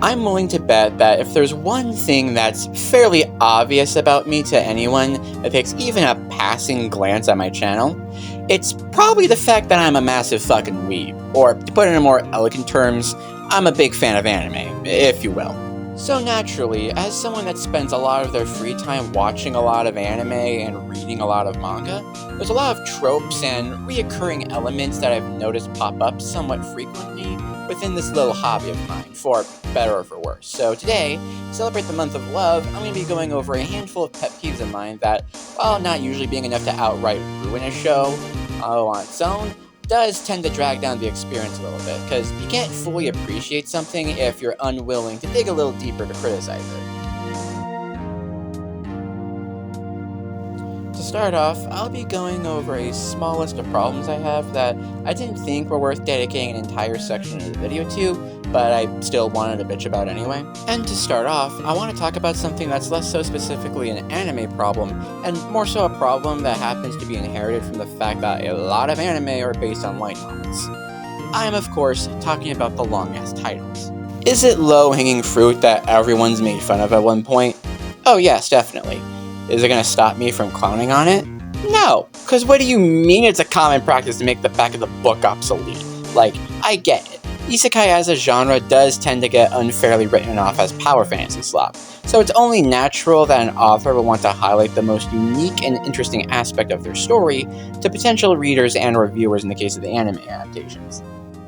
I'm willing to bet that if there's one thing that's fairly obvious about me to anyone that takes even a passing glance at my channel, it's probably the fact that I'm a massive fucking weeb, or to put it in more elegant terms, I'm a big fan of anime, if you will. So naturally, as someone that spends a lot of their free time watching a lot of anime and reading a lot of manga, there's a lot of tropes and reoccurring elements that I've noticed pop up somewhat frequently within this little hobby of mine, for better or for worse. So today, to celebrate the month of love, I'm going to be going over a handful of pet peeves of mine that, while not usually being enough to outright ruin a show on its own, does tend to drag down the experience a little bit, because you can't fully appreciate something if you're unwilling to dig a little deeper to criticize it. To start off, I'll be going over a small list of problems I have that I didn't think were worth dedicating an entire section of the video to, but I still wanted to bitch about anyway. And to start off, I want to talk about something that's less so specifically an anime problem, and more so a problem that happens to be inherited from the fact that a lot of anime are based on light novels. I am, of course, talking about the long-ass titles. Is it low-hanging fruit that everyone's made fun of at one point? Oh yes, definitely. Is it going to stop me from clowning on it? No, because what do you mean it's a common practice to make the back of the book obsolete? Like, I get it. Isekai as a genre does tend to get unfairly written off as power fantasy slop, so it's only natural that an author will want to highlight the most unique and interesting aspect of their story to potential readers and reviewers in the case of the anime adaptations.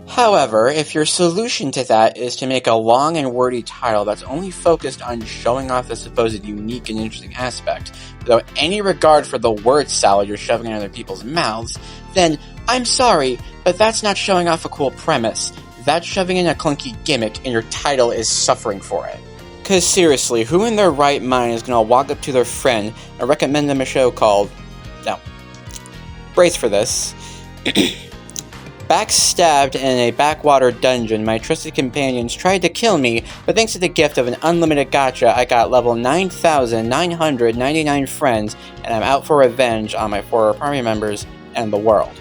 However, if your solution to that is to make a long and wordy title that's only focused on showing off the supposed unique and interesting aspect, without any regard for the word salad you're shoving in other people's mouths, then I'm sorry, but that's not showing off a cool premise. That's shoving in a clunky gimmick, and your title is suffering for it. Cause seriously, who in their right mind is gonna walk up to their friend and recommend them a show called... no. Brace for this. Backstabbed in a backwater dungeon, my trusted companions tried to kill me, but thanks to the gift of an unlimited gacha, I got level 9,999 friends, and I'm out for revenge on my former party members and the world.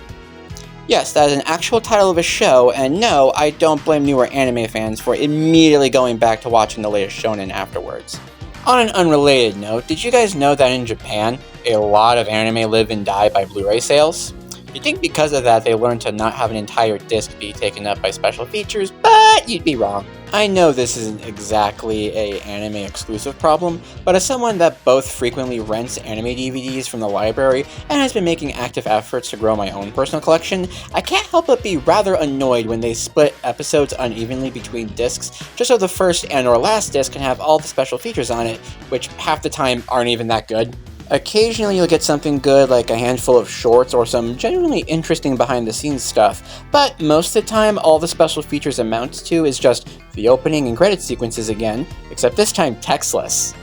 Yes, that is an actual title of a show, and no, I don't blame newer anime fans for immediately going back to watching the latest shonen afterwards. On an unrelated note, did you guys know that in Japan, a lot of anime live and die by Blu-ray sales? You'd think because of that they learned to not have an entire disc be taken up by special features, but you'd be wrong. I know this isn't exactly a anime exclusive problem, but as someone that both frequently rents anime DVDs from the library and has been making active efforts to grow my own personal collection, I can't help but be rather annoyed when they split episodes unevenly between discs just so the first and or last disc can have all the special features on it, which half the time aren't even that good. Occasionally you'll get something good like a handful of shorts or some genuinely interesting behind-the-scenes stuff, but most of the time all the special features amounts to is just the opening and credit sequences again, except this time textless.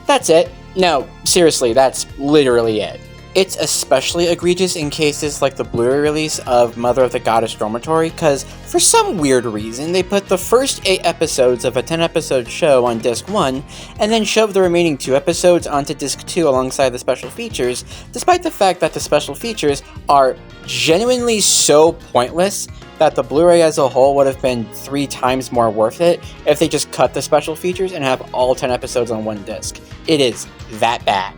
That's it. No, seriously, that's literally it. It's especially egregious in cases like the Blu-ray release of Mother of the Goddess Dormitory, because for some weird reason they put the first 8 episodes of a 10-episode show on disc 1, and then shoved the remaining 2 episodes onto disc 2 alongside the special features, despite the fact that the special features are genuinely so pointless that the Blu-ray as a whole would have been 3 times more worth it if they just cut the special features and have all 10 episodes on one disc. It is that bad.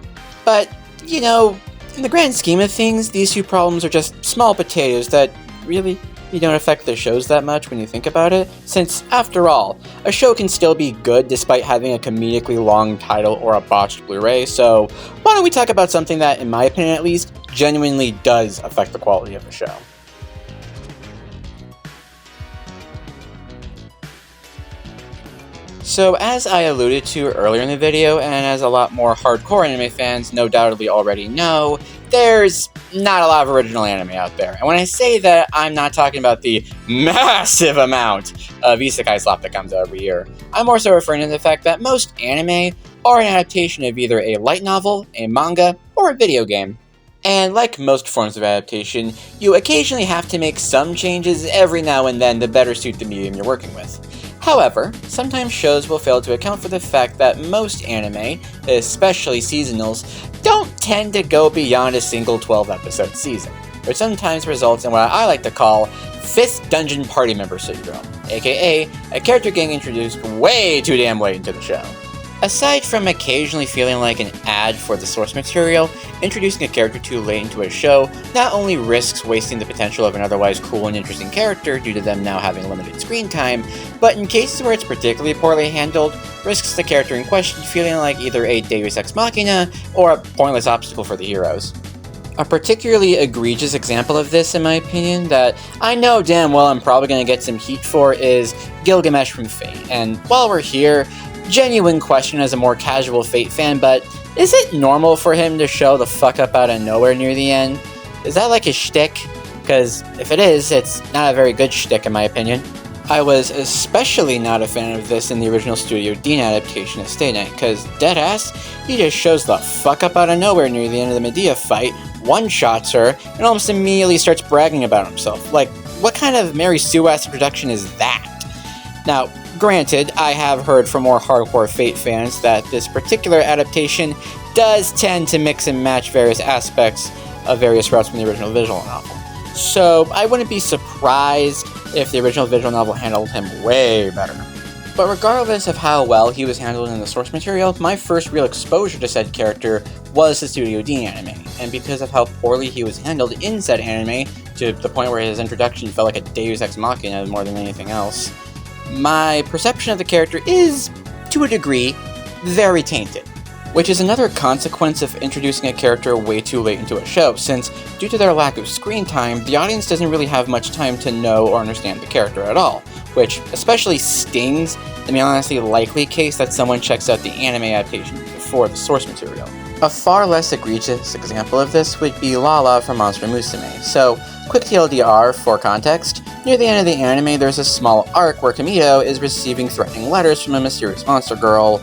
But, you know, in the grand scheme of things, these 2 problems are just small potatoes that really don't affect the shows that much when you think about it, since, after all, a show can still be good despite having a comedically long title or a botched Blu-ray, so why don't we talk about something that, in my opinion at least, genuinely does affect the quality of the show. So as I alluded to earlier in the video, and as a lot more hardcore anime fans no doubtedly already know, there's not a lot of original anime out there. And when I say that, I'm not talking about the massive amount of isekai slop that comes out every year. I'm more so referring to the fact that most anime are an adaptation of either a light novel, a manga, or a video game. And like most forms of adaptation, you occasionally have to make some changes every now and then to better suit the medium you're working with. However, sometimes shows will fail to account for the fact that most anime, especially seasonals, don't tend to go beyond a single 12-episode season, which sometimes results in what I like to call 5th Dungeon Party Member Syndrome. aka a character getting introduced way too damn late into the show. Aside from occasionally feeling like an ad for the source material, introducing a character too late into a show not only risks wasting the potential of an otherwise cool and interesting character due to them now having limited screen time, but in cases where it's particularly poorly handled, risks the character in question feeling like either a deus ex machina or a pointless obstacle for the heroes. A particularly egregious example of this, in my opinion, that I know damn well I'm probably going to get some heat for is Gilgamesh from Fate, and while we're here, genuine question as a more casual Fate fan, but is it normal for him to show the fuck up out of nowhere near the end? Is that like his shtick? Because if it is, it's not a very good shtick in my opinion. I was especially not a fan of this in the original Studio Dean adaptation of Stay Night, because deadass, he just shows the fuck up out of nowhere near the end of the Medea fight, one-shots her, and almost immediately starts bragging about himself. Like, what kind of Mary Sue-ass introduction is that? Now, granted, I have heard from more hardcore Fate fans that this particular adaptation does tend to mix and match various aspects of various routes from the original visual novel. So I wouldn't be surprised if the original visual novel handled him way better. But regardless of how well he was handled in the source material, my first real exposure to said character was the Studio Dean anime, and because of how poorly he was handled in said anime, to the point where his introduction felt like a deus ex machina more than anything else, my perception of the character is, to a degree, very tainted. Which is another consequence of introducing a character way too late into a show, since due to their lack of screen time, the audience doesn't really have much time to know or understand the character at all, which especially stings in the honestly likely case that someone checks out the anime adaptation before the source material. A far less egregious example of this would be Lala from Monster Musume. So, quick TLDR for context, near the end of the anime there's a small arc where Kamito is receiving threatening letters from a mysterious monster girl,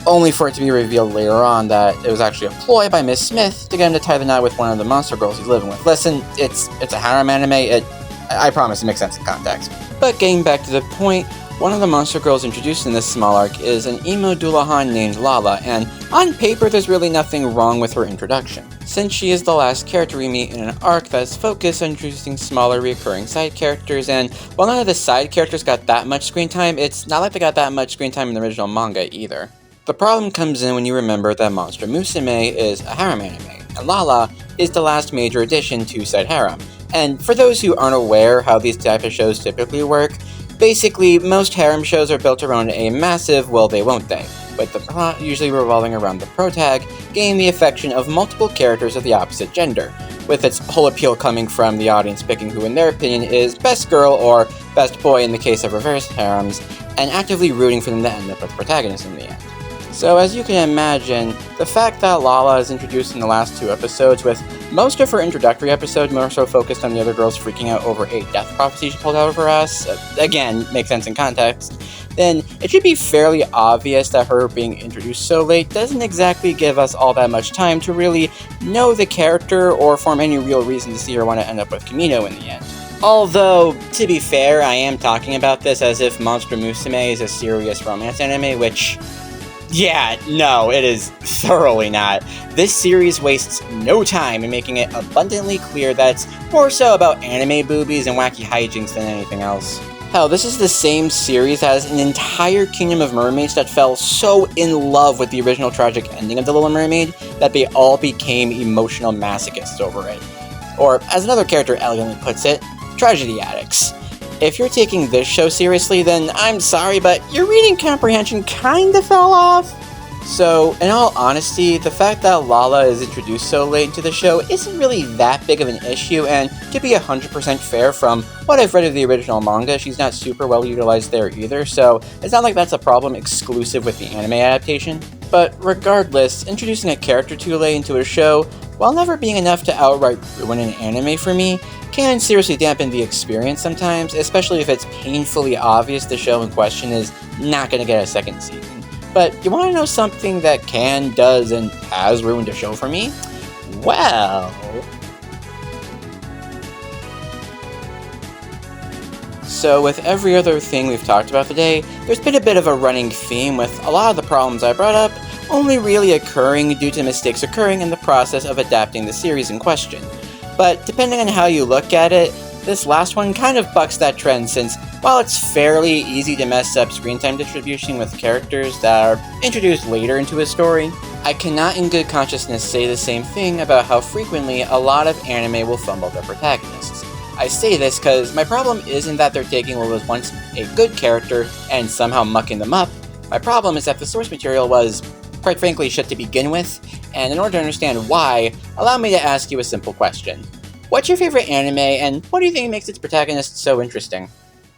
only for it to be revealed later on that it was actually a ploy by Miss Smith to get him to tie the knot with one of the monster girls he's living with. Listen, it's a harem anime, I promise it makes sense in context. But getting back to the point, one of the monster girls introduced in this small arc is an emo Dullahan named Lala, and on paper there's really nothing wrong with her introduction, since she is the last character we meet in an arc that's focused on introducing smaller recurring side characters, and while none of the side characters got that much screen time, it's not like they got that much screen time in the original manga either. The problem comes in when you remember that Monster Musume is a harem anime, and Lala is the last major addition to said harem. And for those who aren't aware how these type of shows typically work, basically most harem shows are built around a massive will they won't they, with the plot usually revolving around the protag gaining the affection of multiple characters of the opposite gender, with its whole appeal coming from the audience picking who in their opinion is best girl or best boy in the case of reverse harems, and actively rooting for them to end up with the protagonist in the end. So as you can imagine, the fact that Lala is introduced in the last 2 episodes, with most of her introductory episodes more so focused on the other girls freaking out over a death prophecy she pulled out of her ass, again, makes sense in context, then it should be fairly obvious that her being introduced so late doesn't exactly give us all that much time to really know the character or form any real reason to see her want to end up with Kamino in the end. Although, to be fair, I am talking about this as if Monster Musume is a serious romance anime, which... yeah, no, it is thoroughly not. This series wastes no time in making it abundantly clear that it's more so about anime boobies and wacky hijinks than anything else. Hell, this is the same series that has an entire kingdom of mermaids that fell so in love with the original tragic ending of The Little Mermaid that they all became emotional masochists over it. Or, as another character elegantly puts it, tragedy addicts. If you're taking this show seriously, then I'm sorry, but your reading comprehension kinda fell off. So, in all honesty, the fact that Lala is introduced so late into the show isn't really that big of an issue, and to be 100% fair, from what I've read of the original manga, she's not super well utilized there either, so it's not like that's a problem exclusive with the anime adaptation. But regardless, introducing a character too late into a show, while never being enough to outright ruin an anime for me, can seriously dampen the experience sometimes, especially if it's painfully obvious the show in question is not going to get a second season. But you want to know something that can, does, and has ruined a show for me? Well... So with every other thing we've talked about today, there's been a bit of a running theme with a lot of the problems I brought up only really occurring due to mistakes occurring in the process of adapting the series in question. But depending on how you look at it, This last one kind of bucks that trend since, while it's fairly easy to mess up screen time distribution with characters that are introduced later into a story, I cannot in good consciousness say the same thing about how frequently a lot of anime will fumble their protagonists. I say this because my problem isn't that they're taking what was once a good character and somehow mucking them up. My problem is that the source material was, quite frankly, shit to begin with, and in order to understand why, allow me to ask you a simple question. What's your favorite anime, and what do you think makes its protagonist so interesting?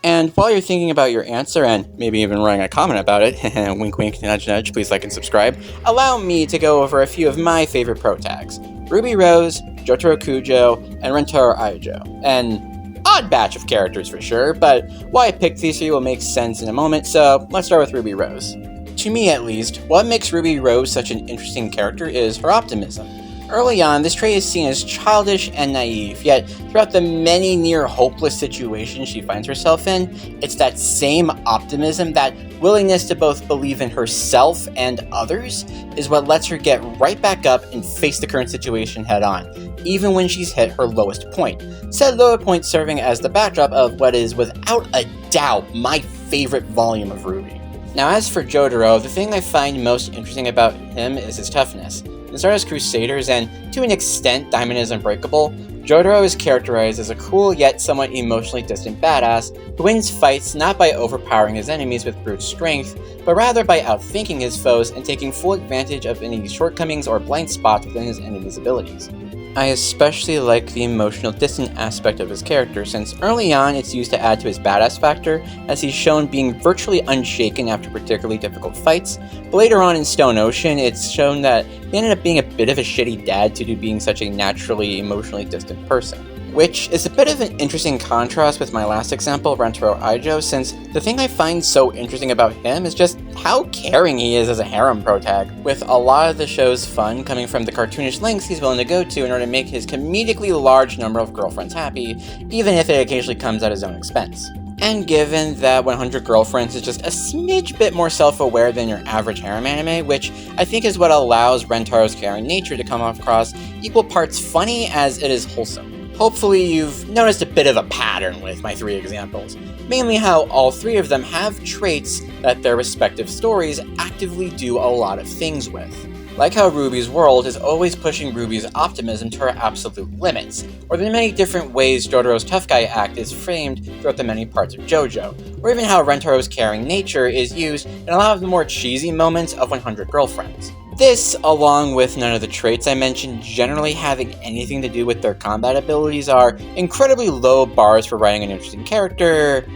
And while you're thinking about your answer, and maybe even writing a comment about it, wink wink, nudge nudge, please like and subscribe, allow me to go over a few of my favorite protags. Ruby Rose, Jotaro Kujo, and Rentaro Aijo. An odd batch of characters for sure, but why I picked these three will make sense in a moment, so let's start with Ruby Rose. To me at least, what makes Ruby Rose such an interesting character is her optimism. Early on, this trait is seen as childish and naive, yet throughout the many near-hopeless situations she finds herself in, it's that same optimism, that willingness to both believe in herself and others, is what lets her get right back up and face the current situation head-on, even when she's hit her lowest point. Said lower point serving as the backdrop of what is, without a doubt, my favorite volume of Ruby. Now as for Jotaro, the thing I find most interesting about him is his toughness. In Stardust Crusaders, and to an extent Diamond is Unbreakable, Jotaro is characterized as a cool yet somewhat emotionally distant badass who wins fights not by overpowering his enemies with brute strength, but rather by outthinking his foes and taking full advantage of any shortcomings or blind spots within his enemy's abilities. I especially like the emotional distant aspect of his character, since early on it's used to add to his badass factor, as he's shown being virtually unshaken after particularly difficult fights, but later on in Stone Ocean it's shown that he ended up being a bit of a shitty dad due to being such a naturally emotionally distant person. Which is a bit of an interesting contrast with my last example, Rentaro Aijo, since the thing I find so interesting about him is just how caring he is as a harem protag, with a lot of the show's fun coming from the cartoonish lengths he's willing to go to in order to make his comedically large number of girlfriends happy, even if it occasionally comes at his own expense. And given that 100 Girlfriends is just a smidge bit more self-aware than your average harem anime, which I think is what allows Rentaro's caring nature to come across equal parts funny as it is wholesome. Hopefully you've noticed a bit of a pattern with my three examples, mainly how all three of them have traits that their respective stories actively do a lot of things with. Like how Ruby's world is always pushing Ruby's optimism to her absolute limits, or the many different ways Jotaro's tough guy act is framed throughout the many parts of JoJo, or even how Rentaro's caring nature is used in a lot of the more cheesy moments of 100 Girlfriends. This, along with none of the traits I mentioned generally having anything to do with their combat abilities, are incredibly low bars for writing an interesting character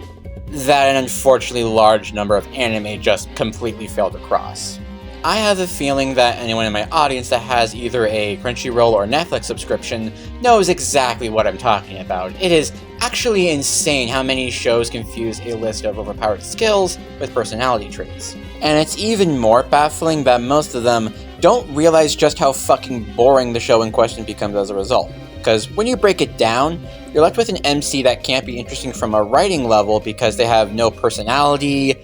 that an unfortunately large number of anime just completely fail to cross. I have a feeling that anyone in my audience that has either a Crunchyroll or Netflix subscription knows exactly what I'm talking about. It is actually insane how many shows confuse a list of overpowered skills with personality traits. And it's even more baffling that most of them don't realize just how fucking boring the show in question becomes as a result. Because when you break it down, you're left with an MC that can't be interesting from a writing level because they have no personality,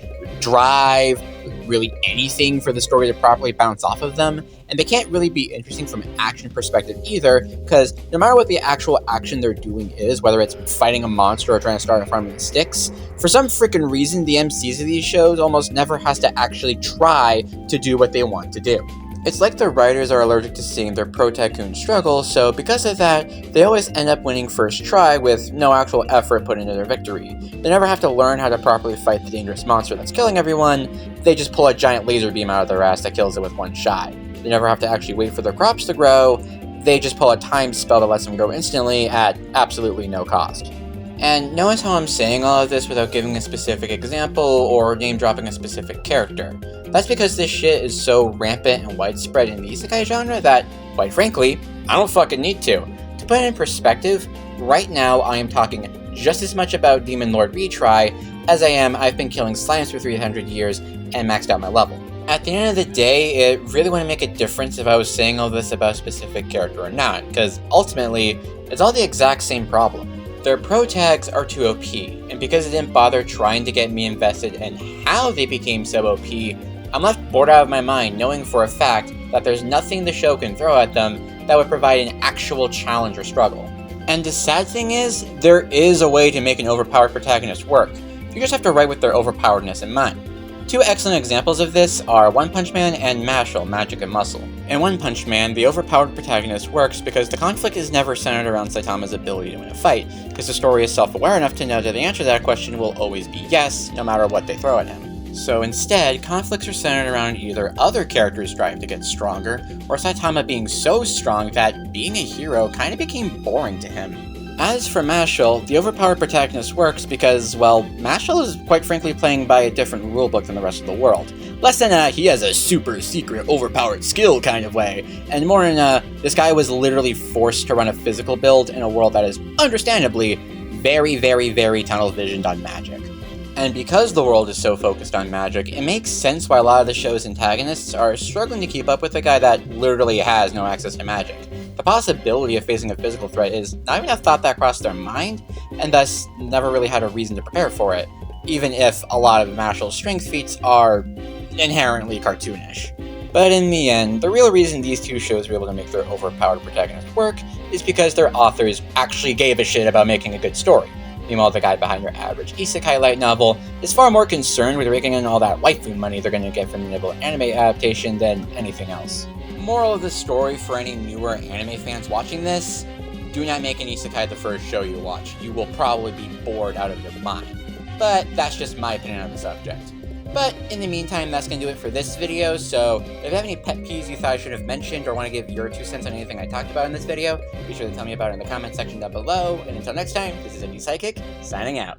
drive, really anything for the story to properly bounce off of them, and they can't really be interesting from an action perspective either, because no matter what the actual action they're doing is, whether it's fighting a monster or trying to start a farm with sticks, for some freaking reason the MCs of these shows almost never has to actually try to do what they want to do. It's like the writers are allergic to seeing their protagoon struggle, so because of that, they always end up winning first try with no actual effort put into their victory. They never have to learn how to properly fight the dangerous monster that's killing everyone, they just pull a giant laser beam out of their ass that kills it with one shot. They never have to actually wait for their crops to grow, they just pull a time spell that lets them grow instantly at absolutely no cost. And notice how I'm saying all of this without giving a specific example or name-dropping a specific character. That's because this shit is so rampant and widespread in the isekai genre that, quite frankly, I don't fucking need to. To put it in perspective, right now I am talking just as much about Demon Lord Retry as I am I've been killing slimes for 300 years and maxed out my level. At the end of the day, it really wouldn't make a difference if I was saying all this about a specific character or not, because ultimately, it's all the exact same problem. Their protags are too OP, and because it didn't bother trying to get me invested in how they became so OP, I'm left bored out of my mind knowing for a fact that there's nothing the show can throw at them that would provide an actual challenge or struggle. And the sad thing is, there is a way to make an overpowered protagonist work. You just have to write with their overpoweredness in mind. Two excellent examples of this are One Punch Man and Mashle, Magic and Muscle. In One Punch Man, the overpowered protagonist works because the conflict is never centered around Saitama's ability to win a fight, because the story is self-aware enough to know that the answer to that question will always be yes, no matter what they throw at him. So instead, conflicts are centered around either other characters striving to get stronger, or Saitama being so strong that being a hero kind of became boring to him. As for Mashle, the overpowered protagonist works because, well, Mashle is quite frankly playing by a different rulebook than the rest of the world. Less in a he has a super secret overpowered skill kind of way, and more in a this guy was literally forced to run a physical build in a world that is, understandably, very, very, very tunnel visioned on magic. And because the world is so focused on magic, it makes sense why a lot of the show's antagonists are struggling to keep up with a guy that literally has no access to magic. The possibility of facing a physical threat is not even a thought that crossed their mind, and thus never really had a reason to prepare for it, even if a lot of Mashle's strength feats are inherently cartoonish. But in the end, the real reason these two shows were able to make their overpowered protagonists work is because their authors actually gave a shit about making a good story. Meanwhile, the guy behind your average isekai light novel is far more concerned with raking in all that waifu money they're going to get from the inevitable anime adaptation than anything else. Moral of the story for any newer anime fans watching this: do not make an isekai the first show you watch. You will probably be bored out of your mind. But that's just my opinion on the subject. But in the meantime, that's going to do it for this video, so if you have any pet peeves you thought I should have mentioned or want to give your 2 cents on anything I talked about in this video, be sure to tell me about it in the comment section down below, and until next time, this is Indie Psychic, signing out.